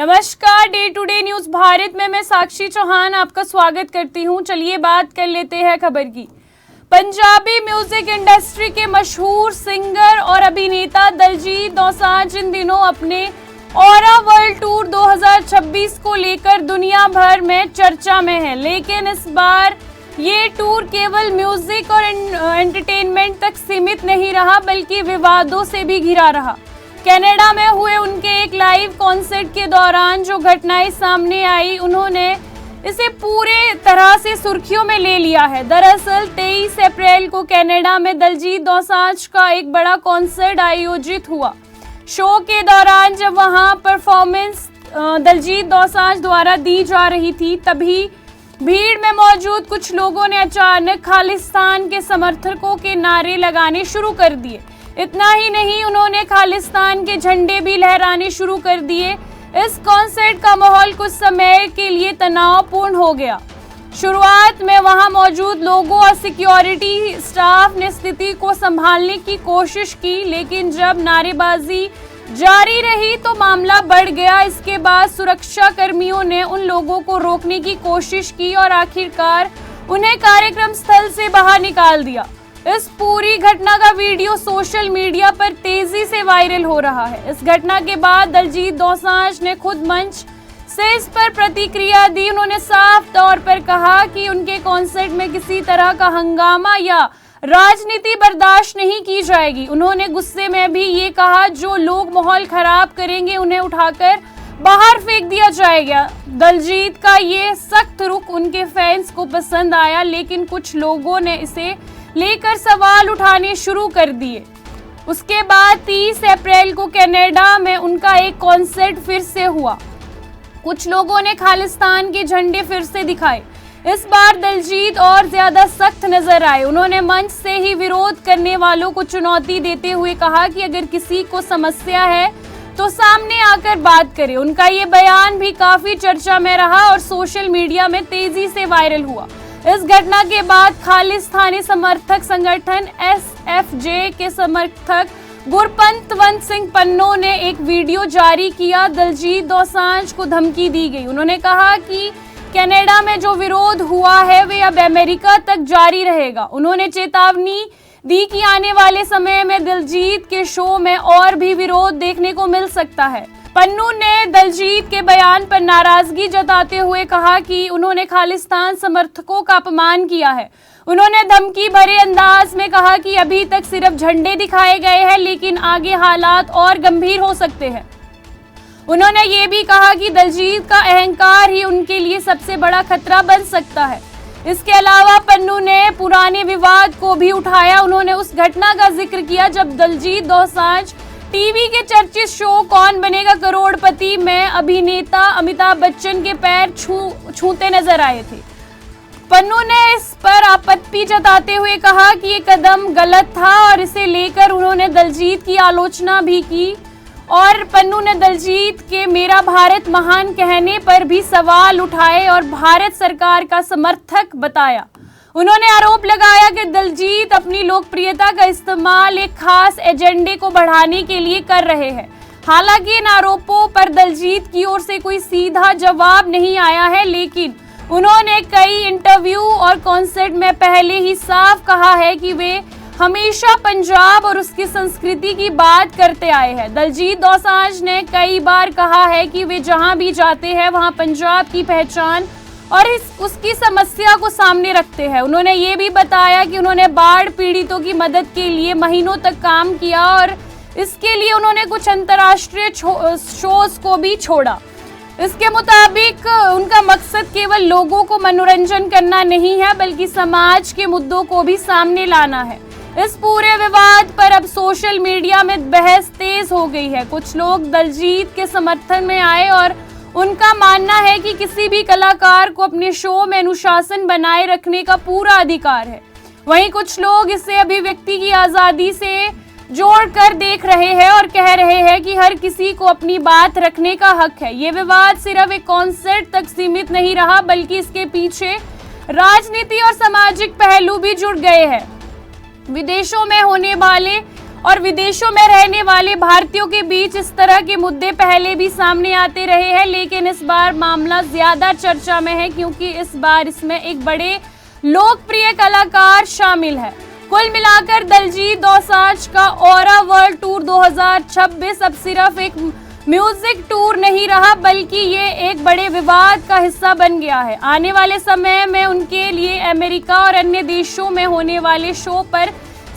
नमस्कार, day to day news Bharat में मैं साक्षी चौहान आपका स्वागत करती हूं। चलिए बात कर लेते हैं खबर की। पंजाबी म्यूजिक इंडस्ट्री के मशहूर सिंगर और अभिनेता दिलजीत दोसांझ इन दिनों अपने ऑरा वर्ल्ड टूर 2026 को लेकर दुनिया भर में चर्चा में है, लेकिन इस बार ये टूर केवल म्यूजिक और एंटरटेनमेंट तक सीमित नहीं रहा, बल्कि विवादों से भी घिरा रहा। कनाडा में हुए उनके एक लाइव कॉन्सर्ट के दौरान जो घटनाएं सामने आई, उन्होंने इसे पूरे तरह से सुर्खियों में ले लिया है। दरअसल 23 अप्रैल को कनाडा में दिलजीत दोसांझ का एक बड़ा कॉन्सर्ट आयोजित हुआ। शो के दौरान जब वहां परफॉर्मेंस दिलजीत दोसांझ द्वारा दी जा रही थी, तभी भीड़ में मौजूद कुछ लोगों ने अचानक खालिस्तान के समर्थकों के नारे लगाने शुरू कर दिए। इतना ही नहीं, उन्होंने खालिस्तान के झंडे भी लहराने शुरू कर दिए। इस कॉन्सर्ट का माहौल कुछ समय के लिए तनावपूर्ण हो गया। शुरुआत में वहां मौजूद लोगों और सिक्योरिटी स्टाफ ने स्थिति को संभालने की कोशिश की, लेकिन जब नारेबाजी जारी रही तो मामला बढ़ गया। इसके बाद सुरक्षा कर्मियों ने उन लोगों को रोकने की कोशिश की और आखिरकार उन्हें कार्यक्रम स्थल से बाहर निकाल दिया। इस पूरी घटना का वीडियो सोशल मीडिया पर तेजी से वायरल हो रहा है। इस घटना के बाद दिलजीत दोसांझ ने खुद मंच से इस पर प्रतिक्रिया दी। उन्होंने साफ तौर पर कहा कि उनके कॉन्सर्ट में किसी तरह का हंगामा या राजनीति बर्दाश्त नहीं की जाएगी। उन्होंने गुस्से में भी ये कहा, जो लोग माहौल खराब करेंगे उन्हें उठाकर बाहर फेंक दिया जाएगा। दिलजीत का ये सख्त रुख उनके फैंस को पसंद आया, लेकिन कुछ लोगों ने इसे लेकर सवाल उठाने शुरू कर दिए। उसके बाद 30 अप्रैल को कनाडा में उनका एक कॉन्सर्ट फिर से हुआ। कुछ लोगों ने खालिस्तान के झंडे फिर से दिखाए। इस बार दिलजीत और ज्यादा सख्त नजर आए। उन्होंने मंच से ही विरोध करने वालों को चुनौती देते हुए कहा कि अगर किसी को समस्या है तो सामने आकर बात करें। उनका ये बयान भी काफी चर्चा में रहा और सोशल मीडिया में तेजी से वायरल हुआ। इस घटना के बाद खालिस्तानी समर्थक संगठन SFJ के समर्थक गुरपंतवंत सिंह पन्नू ने एक वीडियो जारी किया। दिलजीत दोसांझ को धमकी दी गई। उन्होंने कहा कि कनाडा में जो विरोध हुआ है वे अब अमेरिका तक जारी रहेगा। उन्होंने चेतावनी दी कि आने वाले समय में दिलजीत के शो में और भी विरोध देखने को मिल सकता है। पन्नू ने दिलजीत के बयान पर नाराजगी जताते हुए कहा कि उन्होंने खालिस्तान समर्थकों का अपमान किया है। उन्होंने धमकी भरे अंदाज में कहा कि अभी तक सिर्फ झंडे दिखाए गए हैं, लेकिन आगे हालात और गंभीर हो सकते हैं। उन्होंने ये भी कहा कि दिलजीत का अहंकार ही उनके लिए सबसे बड़ा खतरा बन सकता है। इसके अलावा पन्नू ने पुराने विवाद को भी उठाया। उन्होंने उस घटना का जिक्र किया जब दिलजीत दोसांझ टीवी के चर्चित शो कौन बनेगा करोड़पति में अभिनेता अमिताभ बच्चन के पैर छूते नजर आए थे। पन्नू ने इस पर आपत्ति जताते हुए कहा कि ये कदम गलत था और इसे लेकर उन्होंने दिलजीत की आलोचना भी की और पन्नू ने दिलजीत के मेरा भारत महान कहने पर भी सवाल उठाए और भारत सरकार का समर्थक बताया। उन्होंने आरोप लगाया कि दिलजीत अपनी लोकप्रियता का इस्तेमाल एक खास एजेंडे को बढ़ाने के लिए कर रहे हैं। हालांकि इन आरोपों पर दिलजीत की ओर से कोई सीधा जवाब नहीं आया है, लेकिन उन्होंने कई इंटरव्यू और कॉन्सर्ट में पहले ही साफ कहा है कि वे हमेशा पंजाब और उसकी संस्कृति की बात करते आए हैं। दिलजीत दोसांझ ने कई बार कहा है कि वे जहां भी जाते हैं वहां पंजाब की पहचान और उसकी समस्या को सामने रखते हैं। उन्होंने ये भी बताया कि उन्होंने बाढ़ पीड़ितों की मदद के लिए महीनों तक काम किया और इसके लिए उन्होंने कुछ अंतर्राष्ट्रीय शोज को भी छोड़ा। इसके मुताबिक उनका मकसद केवल लोगों को मनोरंजन करना नहीं है, बल्कि समाज के मुद्दों को भी सामने लाना है। इस पूरे विवाद पर अब सोशल मीडिया में बहस तेज हो गई है। कुछ लोग दिलजीत के समर्थन में आए और उनका मानना है कि किसी भी कलाकार को अपने शो में अनुशासन बनाए रखने का पूरा अधिकार है। वहीं कुछ लोग इसे अभिव्यक्ति की आजादी से जोड़कर देख रहे हैं और कह रहे हैं कि हर किसी को अपनी बात रखने का हक है। ये विवाद सिर्फ एक कॉन्सर्ट तक सीमित नहीं रहा, बल्कि इसके पीछे राजनीति और सामाजिक पहलू भी जुड़ गए हैं। विदेशों में होने वाले और विदेशों में रहने वाले भारतीयों के बीच इस तरह के मुद्दे पहले भी सामने आते रहे हैं, लेकिन इस बार मामला ज्यादा चर्चा में है क्योंकि इस बार इसमें एक बड़े लोकप्रिय कलाकार शामिल है। कुल मिलाकर दिलजीत दोसांझ का ऑरा वर्ल्ड टूर 2026 अब सिर्फ एक म्यूजिक टूर नहीं रहा, बल्कि ये एक बड़े विवाद का हिस्सा बन गया है। आने वाले समय में उनके लिए अमेरिका और अन्य देशों में होने वाले शो पर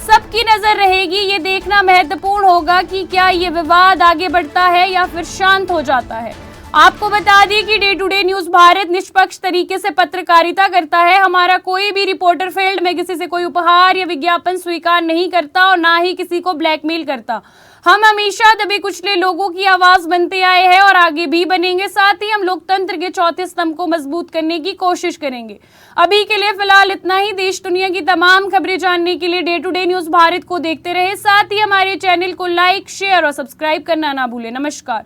सबकी नजर रहेगी। ये देखना महत्वपूर्ण होगा कि क्या ये विवाद आगे बढ़ता है या फिर शांत हो जाता है। आपको बता दें कि day to day news Bharat निष्पक्ष तरीके से पत्रकारिता करता है। हमारा कोई भी रिपोर्टर फील्ड में किसी से कोई उपहार या विज्ञापन स्वीकार नहीं करता और ना ही किसी को ब्लैकमेल करता। हम हमेशा दबे कुचले लोगों की आवाज बनते आए हैं और आगे भी बनेंगे। साथ ही हम लोकतंत्र के चौथे स्तंभ को मजबूत करने की कोशिश करेंगे। अभी के लिए फिलहाल इतना ही। देश दुनिया की तमाम खबरें जानने के लिए day to day news Bharat को देखते रहे। साथ ही हमारे चैनल को लाइक, शेयर और सब्सक्राइब करना ना भूलें। नमस्कार।